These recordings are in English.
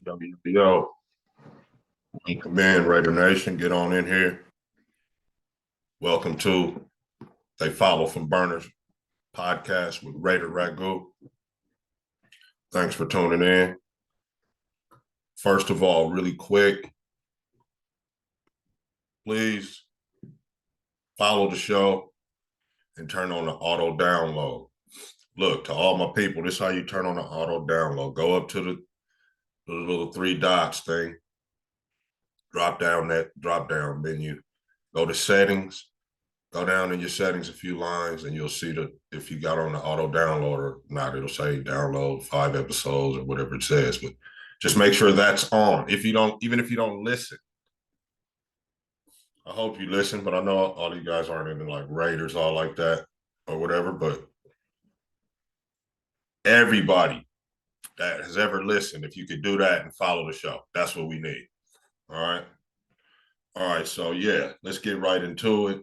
Yo, command Raider Nation, get on in here. Welcome to They Follow from Burners podcast with Raider Ragu. Thanks for tuning in. First of all, really quick, please follow the show and turn on the auto download. Look, to all my people, this is how you turn on the auto download. Go up to the little three dots thing, drop down menu, go to settings. Go down in your settings a few lines and you'll see if you got on the auto download or not. It'll say download 5 episodes or whatever it says, but just make sure that's on. Even if you don't listen, I hope you listen, but I know all you guys aren't into like Raiders, all like that or whatever, but everybody that has ever listened, if you could do that and follow the show, that's what we need. All right. All right. So yeah, let's get right into it.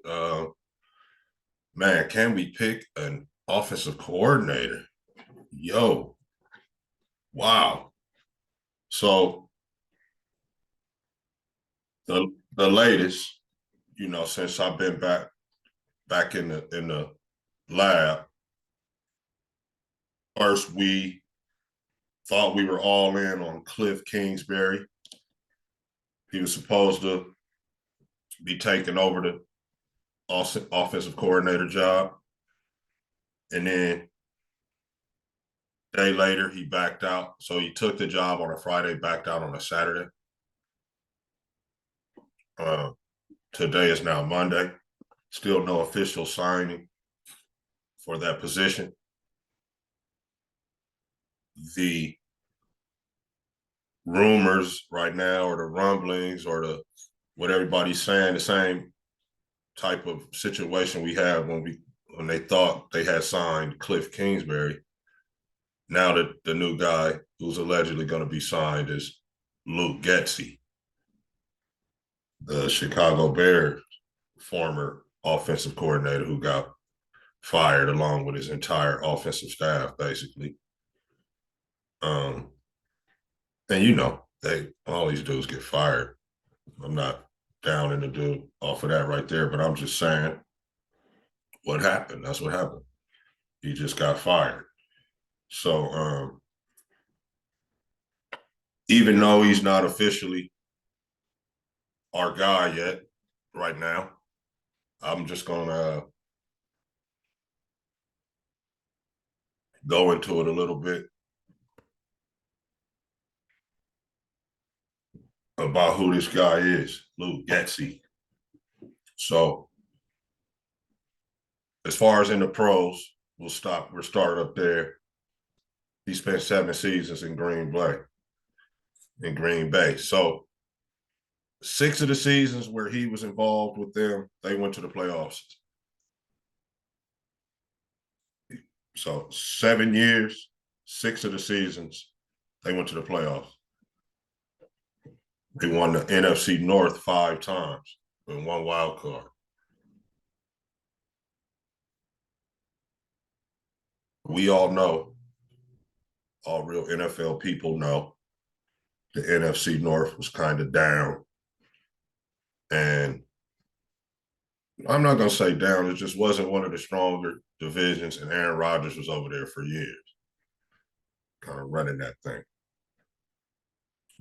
Man, can we pick an offensive coordinator? Yo, wow. So the latest, since I've been back in the lab, first we thought we were all in on Cliff Kingsbury. He was supposed to be taking over the offensive coordinator job. And then a day later, he backed out. So he took the job on a Friday, backed out on a Saturday. Today is now Monday. Still no official signing for that position. The rumors right now, or the rumblings, or what everybody's saying, the same type of situation we had when they thought they had signed Cliff Kingsbury. Now that the new guy who's allegedly going to be signed is Luke Getsy, the Chicago Bears former offensive coordinator who got fired along with his entire offensive staff, basically. And all these dudes get fired. I'm not down in the dude off of that right there, but I'm just saying what happened. That's what happened. He just got fired. So even though he's not officially our guy yet, right now, I'm just gonna go into it a little bit about who this guy is, Luke Getsy. So as far as in the pros, we'll start up there. He spent 7 seasons in Green Bay. So 6 of the seasons where he was involved with them, they went to the playoffs. So 7 years, 6 of the seasons, they went to the playoffs. They won the NFC North 5 times with 1 wild card. We all know, all real NFL people know, the NFC North was kind of down. And I'm not going to say down, it just wasn't one of the stronger divisions, and Aaron Rodgers was over there for years, kind of running that thing.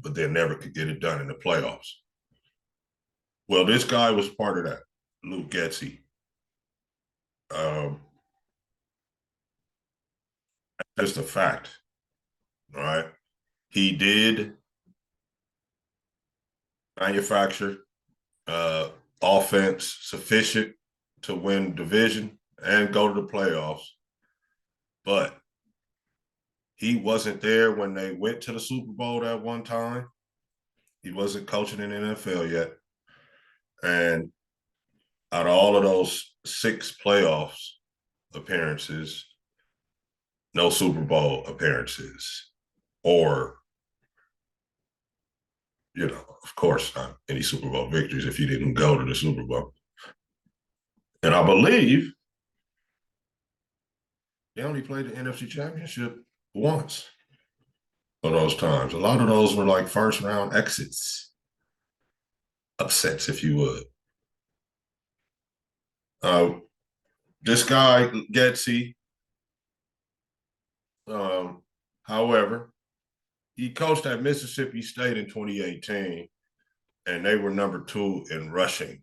But they never could get it done in the playoffs. Well, this guy was part of that, Luke Getsy. Just a fact, all right? He did manufacture offense sufficient to win division and go to the playoffs, but he wasn't there when they went to the Super Bowl that one time. He wasn't coaching in the NFL yet. And out of all of those 6 playoffs appearances, no Super Bowl appearances, or, of course, not any Super Bowl victories if you didn't go to the Super Bowl. And I believe they only played the NFC Championship once. of those times. A lot of those were like first round exits, upsets, if you would. Uh, this guy, Getsy, um, however, he coached at Mississippi State in 2018, and they were number 2 in rushing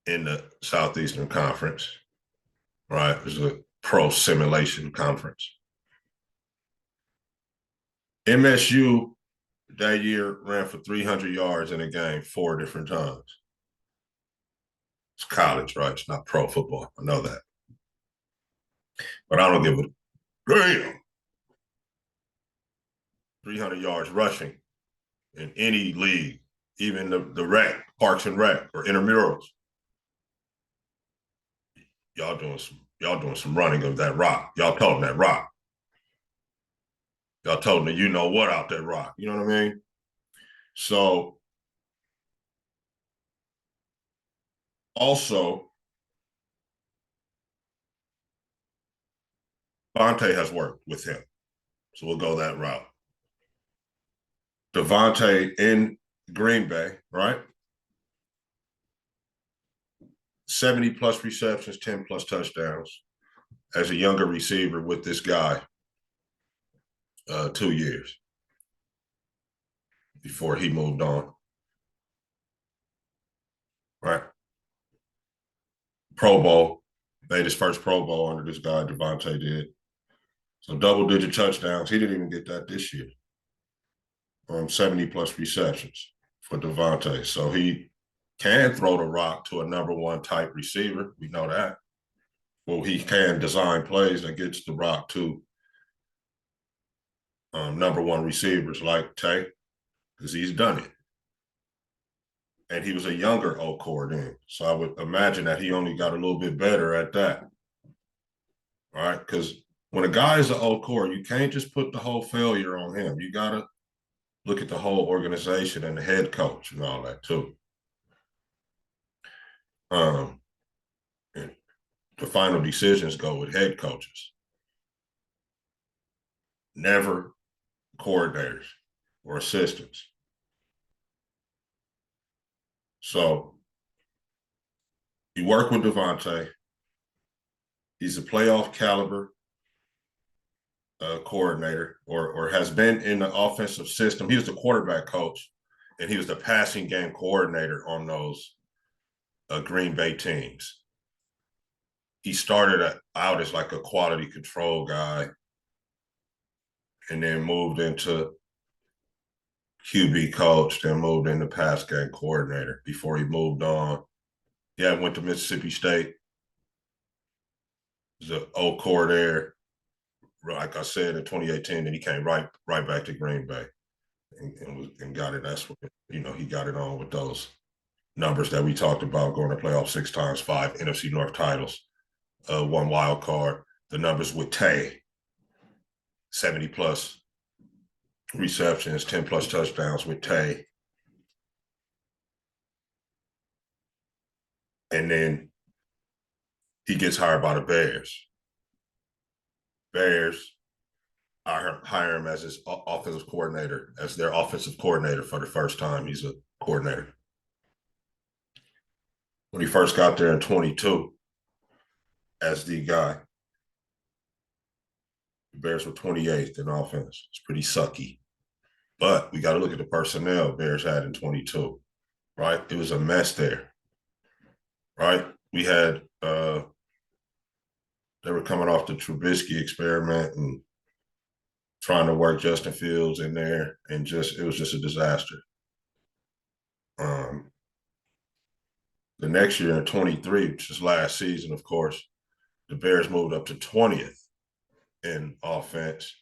in the Southeastern Conference, right? It was a pro simulation conference. MSU that year ran for 300 yards in a game 4 different times. It's college, right? It's not pro football. I know that. But I don't give a damn. 300 yards rushing in any league, even the rec, Parks and Rec or intramurals. Y'all doing some running of that rock. Y'all told them that rock. Y'all told them you know what out that rock. You know what I mean? So also, Devontae has worked with him. So we'll go that route. Devontae in Green Bay, right? 70 plus receptions, 10 plus touchdowns as a younger receiver with this guy 2 years before he moved on, right? Pro Bowl, made his first Pro Bowl under this guy, Devontae did. So double-digit touchdowns. He didn't even get that this year. 70 plus receptions for Devontae. So he can throw the rock to a number 1 type receiver. We know that. Well, he can design plays that gets the rock to number 1 receivers like Tay, because he's done it. And he was a younger Okor then. So I would imagine that he only got a little bit better at that. All right. Because when a guy is an Okor, you can't just put the whole failure on him. You got to look at the whole organization and the head coach and all that too. Um, the final decisions go with head coaches, never coordinators or assistants. So you work with Devontae. He's a playoff caliber coordinator or has been in the offensive system. He was the quarterback coach, and he was the passing game coordinator on those Green Bay teams. He started out as like a quality control guy and then moved into QB coach, then moved into pass game coordinator before he moved on. Yeah, went to Mississippi State. He was an old core there. Like I said, in 2018, and he came right back to Green Bay and got it. That's what, he got it on with those numbers that we talked about, going to playoff 6 times, 5 NFC North titles, 1 wild card. The numbers with Tay, 70 plus receptions, 10 plus touchdowns with Tay. And then he gets hired by the Bears. Bears hire him as his offensive coordinator, as their offensive coordinator for the first time. He's a coordinator. When he first got there in 22 as the guy, the Bears were 28th in offense. It's pretty sucky. But we got to look at the personnel Bears had in 22, right? It was a mess there, right? We had, they were coming off the Trubisky experiment and trying to work Justin Fields in there, and it was just a disaster. The next year in 23, which is last season, of course, the Bears moved up to 20th in offense.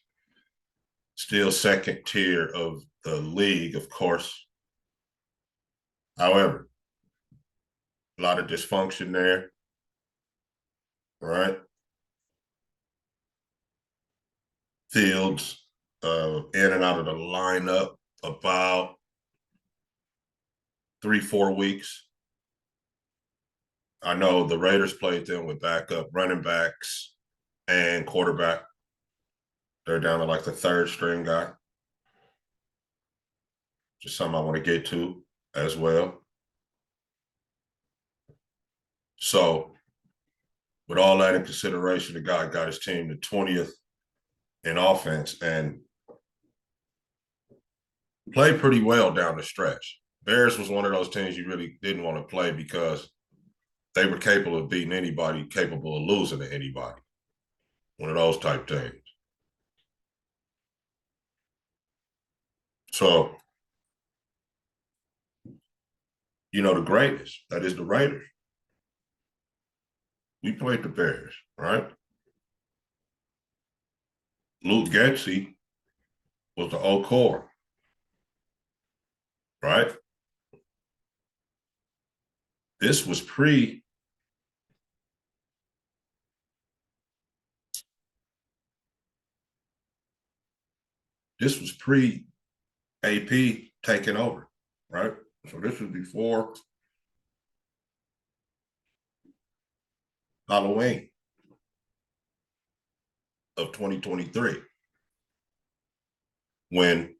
Still second tier of the league, of course. However, a lot of dysfunction there, right? Fields in and out of the lineup about 3-4 weeks. I know the Raiders played them with backup running backs and quarterback. They're down to like the 3rd string guy. just something I want to get to as well. So, with all that in consideration, the guy got his team to 20th in offense and played pretty well down the stretch. Bears was one of those teams you really didn't want to play because they were capable of beating anybody, capable of losing to anybody. One of those type teams. So, the greatness, that is the Raiders. We played the Bears, right? Luke Getsy was the O core, right? This was pre AP taking over, right? So this was before Halloween of 2023 when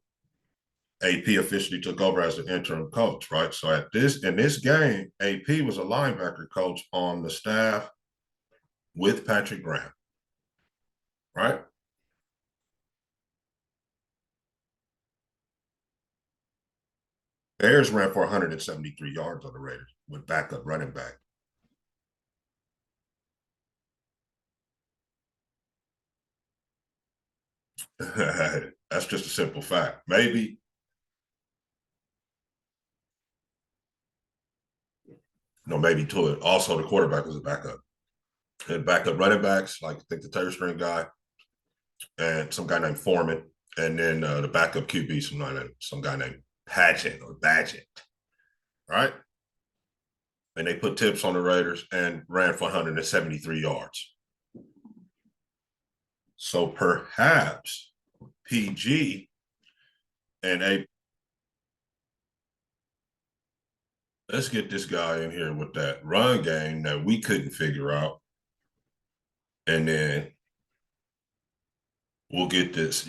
AP officially took over as the interim coach, right? So in this game, AP was a linebacker coach on the staff with Patrick Graham, right? Bears ran for 173 yards on the Raiders with backup running back. That's just a simple fact. Maybe, maybe to it. Also, the quarterback was a backup. Had backup running backs, like I think the third string guy, and some guy named Foreman, and then the backup QB, some guy named Patchett or Badgett, right? And they put tips on the Raiders and ran for 173 yards. So perhaps PG and A. Let's get this guy in here with that run game that we couldn't figure out. And then we'll get this,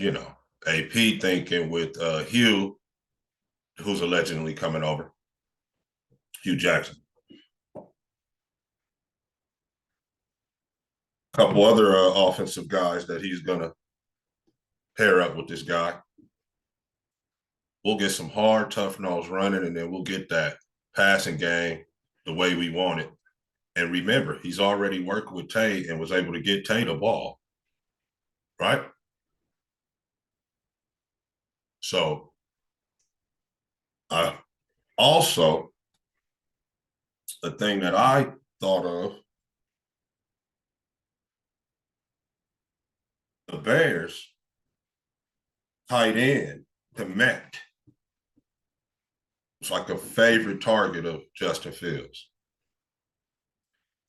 AP thinking with Hugh, who's allegedly coming over, Hugh Jackson. A couple other offensive guys that he's going to pair up with this guy. We'll get some hard, tough nose running, and then we'll get that passing game the way we want it. And remember, he's already worked with Tay and was able to get Tay the ball, right? So, also, the thing that I thought of, the Bears tight end, the Met, was like a favorite target of Justin Fields.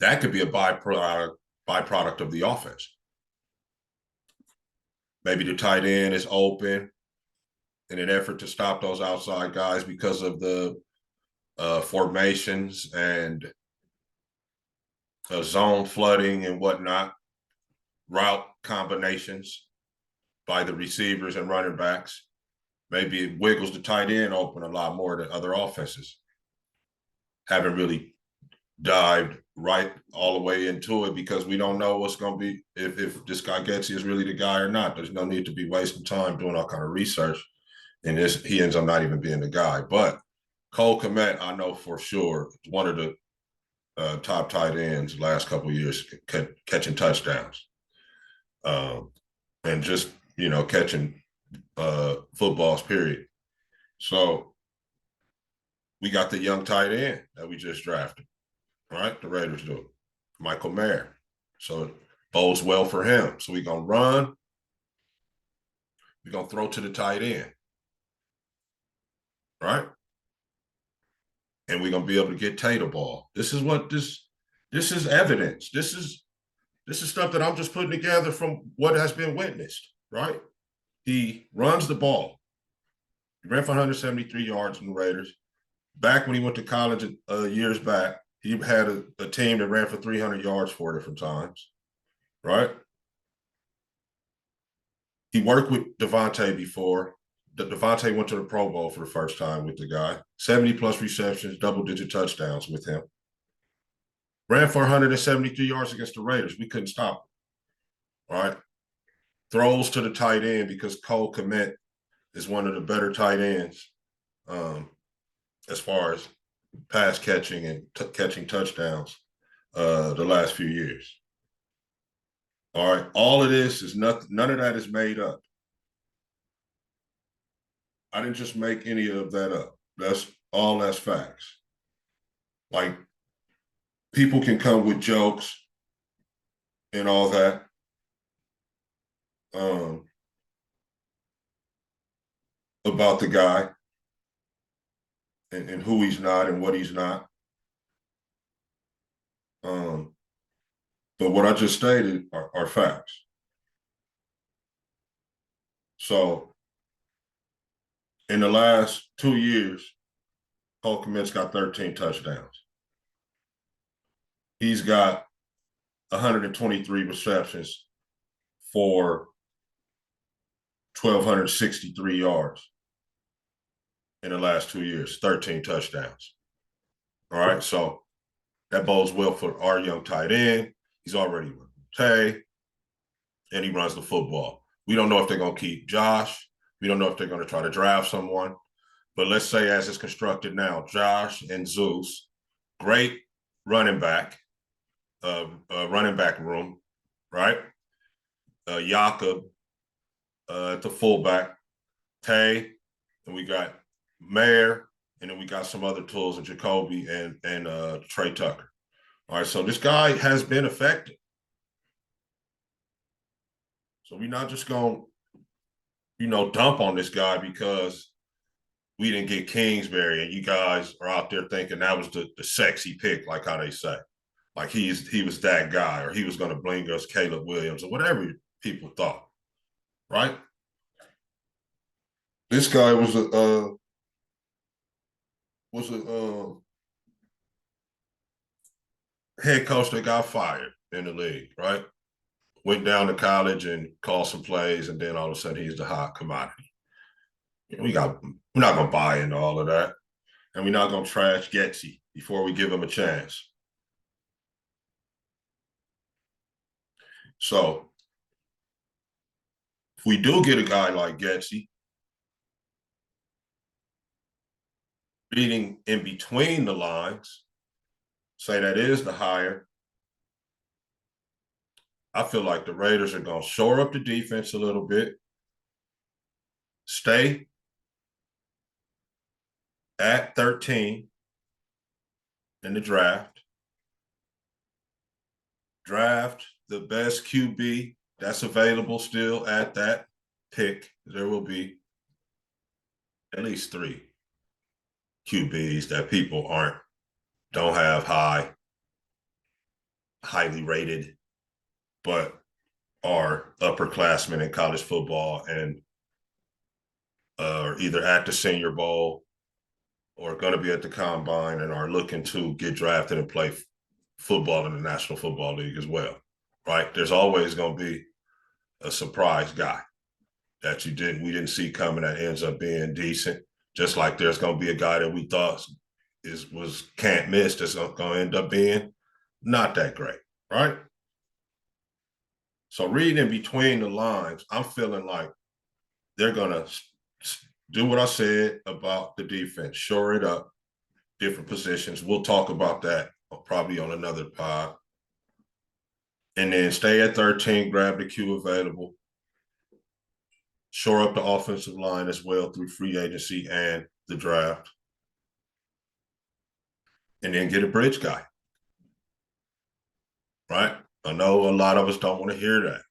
That could be a byproduct of the offense. Maybe the tight end is open in an effort to stop those outside guys because of the formations and zone flooding and whatnot, route combinations by the receivers and running backs. Maybe it wiggles the tight end open a lot more than other offenses. Haven't really dived right all the way into it because we don't know what's going to be, if this guy Getsy is really the guy or not. There's no need to be wasting time doing all kind of research. And he ends up not even being the guy. But Cole Kmet, I know for sure, one of the top tight ends the last couple of years, catching touchdowns. And just, catching footballs, period. So we got the young tight end that we just drafted, right? The Raiders do. Michael Mayer. So it bodes well for him. So we're going to run. We're going to throw to the tight end, right? And we're going to be able to get Tay the ball. This is evidence. This is stuff that I'm just putting together from what has been witnessed, right? He runs the ball. He ran for 173 yards in the Raiders. Back when he went to college years back, he had a team that ran for 300 yards 4 different times, right? He worked with Devontae before. Devontae went to the Pro Bowl for the first time with the guy. 70 plus receptions, double-digit touchdowns with him. Ran for 173 yards against the Raiders. We couldn't stop him. All right. Throws to the tight end because Cole Kmet is one of the better tight ends as far as pass catching and catching touchdowns the last few years. All right. All of this is nothing. None of that is made up. I didn't just make any of that up. That's facts. Like, people can come with jokes and all that. About the guy and who he's not and what he's not. But what I just stated are facts. So in the last 2 years, Cole Kmet's got 13 touchdowns. He's got 123 receptions for 1,263 yards in the last 2 years, 13 touchdowns. All right, so that bodes well for our young tight end. He's already with Tay, and he runs the football. We don't know if they're going to keep Josh. We don't know if they're going to try to draft someone. But let's say, as it's constructed now, Josh and Zeus, great running back room, right? Jakob at the fullback, Tay, and we got Mayer, and then we got some other tools in Jacoby and Trey Tucker. All right, so this guy has been effective. So we're not just going to, dump on this guy because we didn't get Kingsbury and you guys are out there thinking that was the sexy pick, like how they say. Like he was that guy, or he was going to bring us Caleb Williams, or whatever people thought, right? This guy was a head coach that got fired in the league, right? Went down to college and called some plays, and then all of a sudden he's the hot commodity. We're not going to buy into all of that, and we're not going to trash Getsy before we give him a chance. So if we do get a guy like Getsy, reading in between the lines, say that is the hire, I feel like the Raiders are going to shore up the defense a little bit, stay at 13 in the draft the best QB that's available still at that pick. There will be at least 3 QBs that people don't have highly rated, but are upperclassmen in college football and are either at the Senior Bowl or going to be at the Combine and are looking to get drafted and play football in the National Football League as well, right? There's always going to be a surprise guy that we didn't see coming that ends up being decent. Just like there's going to be a guy that we thought was can't miss that's going to end up being not that great, right? So reading in between the lines, I'm feeling like they're going to do what I said about the defense, shore it up, different positions. We'll talk about that probably on another pod. And then stay at 13, grab the Q available, shore up the offensive line as well through free agency and the draft, and then get a bridge guy, right? I know a lot of us don't want to hear that,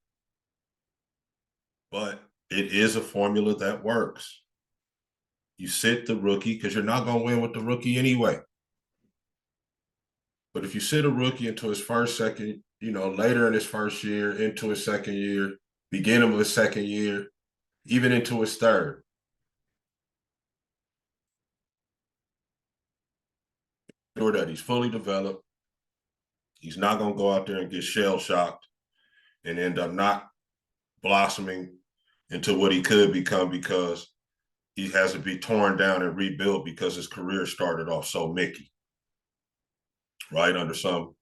but it is a formula that works. You sit the rookie because you're not going to win with the rookie anyway. But if you sit a rookie into his second, later in his first year, into his second year, beginning of his second year, even into his third, sure that he's fully developed. He's not going to go out there and get shell-shocked and end up not blossoming into what he could become because he has to be torn down and rebuilt because his career started off so Mickey, right? Under some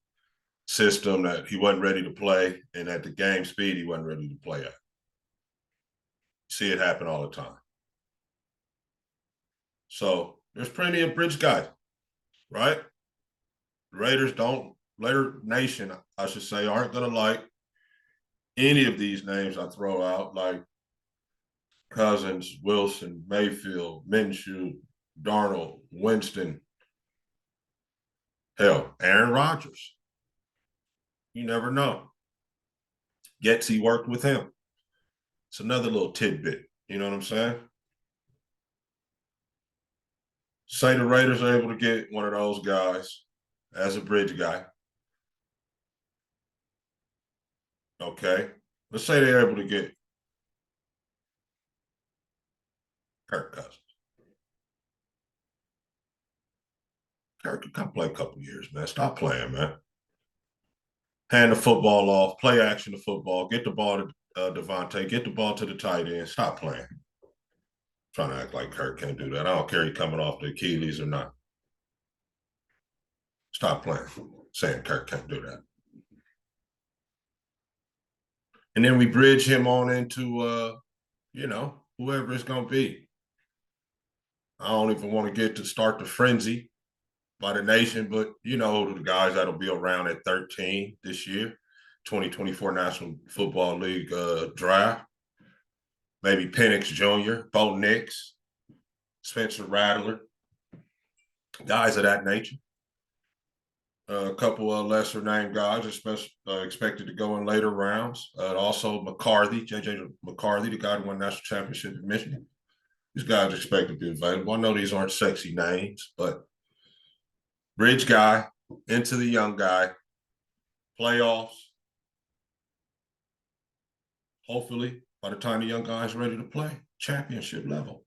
system that he wasn't ready to play, and at the game speed he wasn't ready to play at. See it happen all the time. So there's plenty of bridge guys, right? Raider Nation, I should say, aren't going to like any of these names I throw out, like Cousins, Wilson, Mayfield, Minshew, Darnold, Winston, hell, Aaron Rodgers. You never know. Getsy worked with him. It's another little tidbit. You know what I'm saying? Say the Raiders are able to get one of those guys as a bridge guy. Okay. Let's say they're able to get Kirk Cousins. Kirk can come play a couple years, man. Stop playing, man. Hand the football off, play action the football, get the ball to Devontae, get the ball to the tight end. Stop playing. Trying to act like Kirk can't do that. I don't care he coming off the Achilles or not. Stop playing. Saying Kirk can't do that. And then we bridge him on into whoever it's gonna be. I don't even want to get to start the frenzy by the nation, but you know the guys that'll be around at 13 this year, 2024 National Football League draft. Maybe Penix Jr., Bo Nix, Spencer Rattler, guys of that nature. A couple of lesser named guys, especially expected to go in later rounds. Also McCarthy, JJ McCarthy, the guy who won national championship in Michigan. These guys are expected to be available. I know these aren't sexy names, but bridge guy into the young guy, playoffs. Hopefully, by the time the young guy is ready to play, championship level.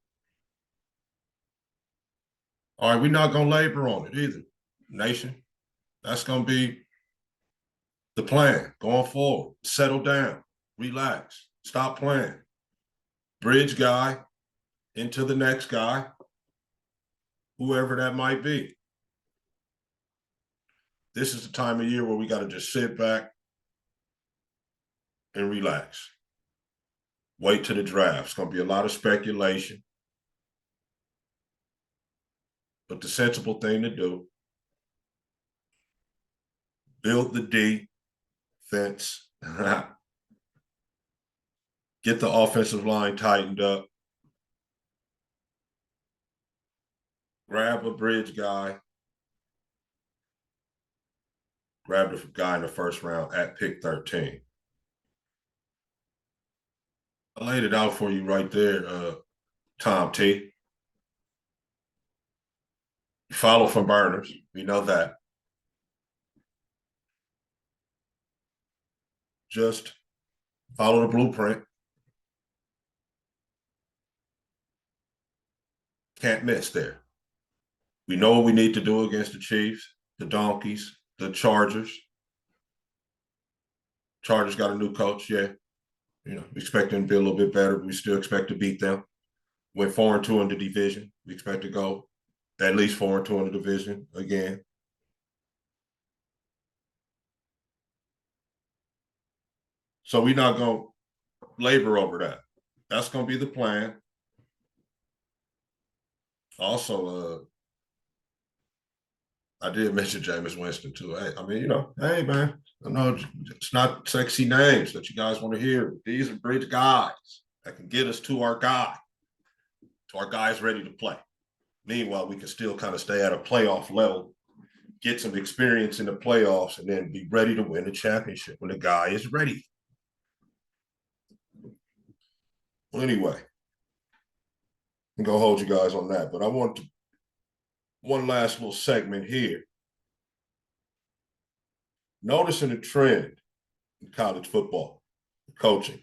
All right, we're not going to labor on it either, nation. That's going to be the plan going forward. Settle down, relax, stop playing. Bridge guy into the next guy, whoever that might be. This is the time of year where we got to just sit back and relax. Wait till the draft. It's going to be a lot of speculation. But the sensible thing to do, build the defense, get the offensive line tightened up, grab a bridge guy, grab the guy in the first round at pick 13. I laid it out for you right there, Tom T. You follow from burners. We know that. Just follow the blueprint. Can't miss there. We know what we need to do against the Chiefs, the Donkeys, the Chargers. Chargers got a new coach, yeah. You know, we expect them to be a little bit better, but we still expect to beat them. Went 4-2 in the division. We expect to go at least 4-2 in the division again. So we're not going to labor over that. That's going to be the plan. Also, I did mention Jameis Winston too. Hey, I mean, hey man, I know it's not sexy names that you guys want to hear. These are bridge guys that can get us to our guys ready to play. Meanwhile, we can still kind of stay at a playoff level, get some experience in the playoffs, and then be ready to win the championship when the guy is ready. Well, anyway, I'm going to hold you guys on that, but I want one last little segment here. Noticing a trend in college football, coaching.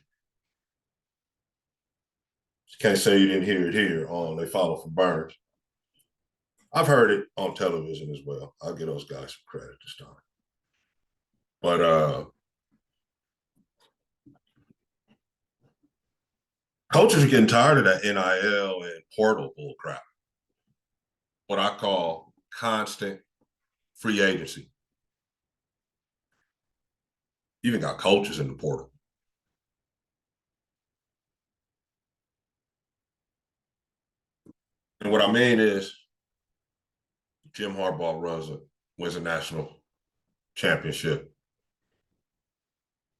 You can't say you didn't hear it here on They Follow from Burns. I've heard it on television as well. I'll give those guys some credit this time. But Coaches are getting tired of that NIL and portal bull crap. What I call constant free agency. You even got coaches in the portal. And what I mean is Jim Harbaugh wins a national championship.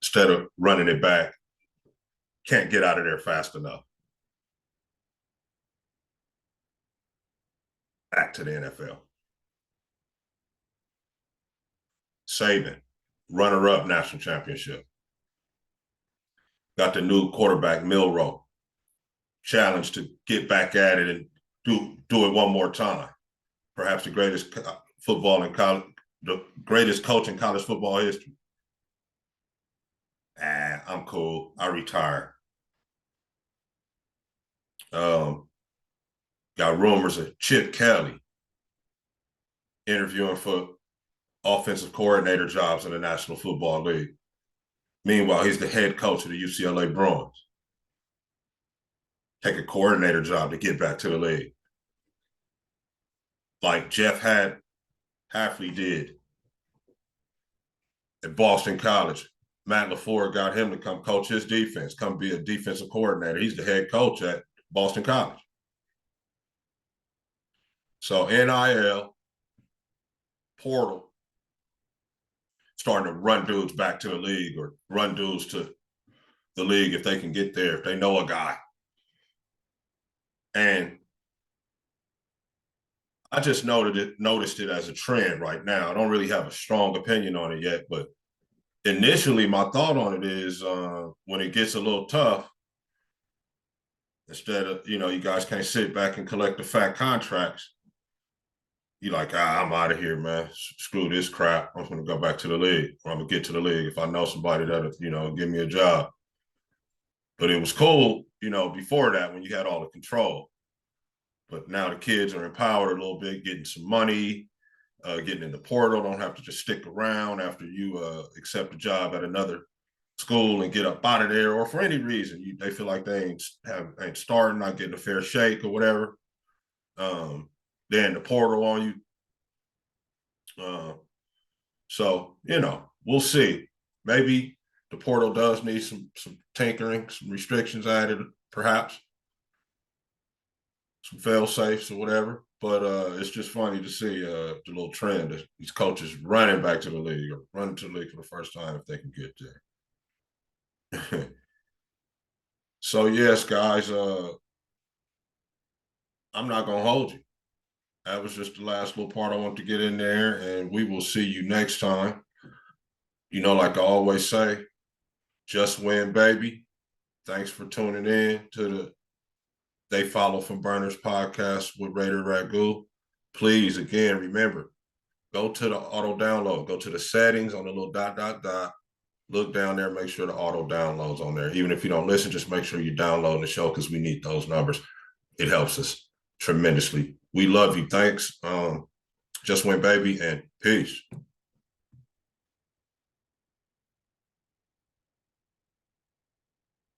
Instead of running it back, can't get out of there fast enough. Back to the NFL. Saban, runner-up national championship. Got the new quarterback, Milroe, challenge to get back at it and do it one more time. Perhaps the greatest football in college, the greatest coach in college football history. I'm cool. I retire. Got rumors of Chip Kelly interviewing for offensive coordinator jobs in the National Football League. Meanwhile, he's the head coach of the UCLA Bruins. Take a coordinator job to get back to the league. Like Jeff Hafley did at Boston College. Matt LaFleur got him to come coach his defense, come be a defensive coordinator. He's the head coach at Boston College. So NIL, portal, starting to run dudes back to the league or run dudes to the league if they can get there, if they know a guy. And I just noticed it as a trend right now. I don't really have a strong opinion on it yet, but initially my thought on it is when it gets a little tough, instead of, you guys can't sit back and collect the fat contracts. You're like, I'm out of here, man. Screw this crap. I'm going to go back to the league, or I'm going to get to the league if I know somebody that'll, give me a job. But it was cool, before that when you had all the control. But now the kids are empowered a little bit, getting some money, getting in the portal, don't have to just stick around after you accept a job at another school and get up out of there, or for any reason they feel like they ain't starting, not getting a fair shake or whatever. Then the portal on you. So we'll see. Maybe the portal does need some tinkering, some restrictions added, perhaps some fail safes or whatever. But it's just funny to see the little trend of these coaches running back to the league or running to the league for the first time if they can get there. So yes, guys, I'm not gonna hold you. That was just the last little part I want to get in there, and we will see you next time. Like I always say, just win, baby. Thanks for tuning in to the They Follow from Burners podcast with Raider Ragu. Please, again, remember, go to the auto download, go to the settings on the little ... Look down there, make sure the auto downloads on there. Even if you don't listen, just make sure you download the show because we need those numbers. It helps us tremendously. We love you. Thanks. Just win, baby, and peace.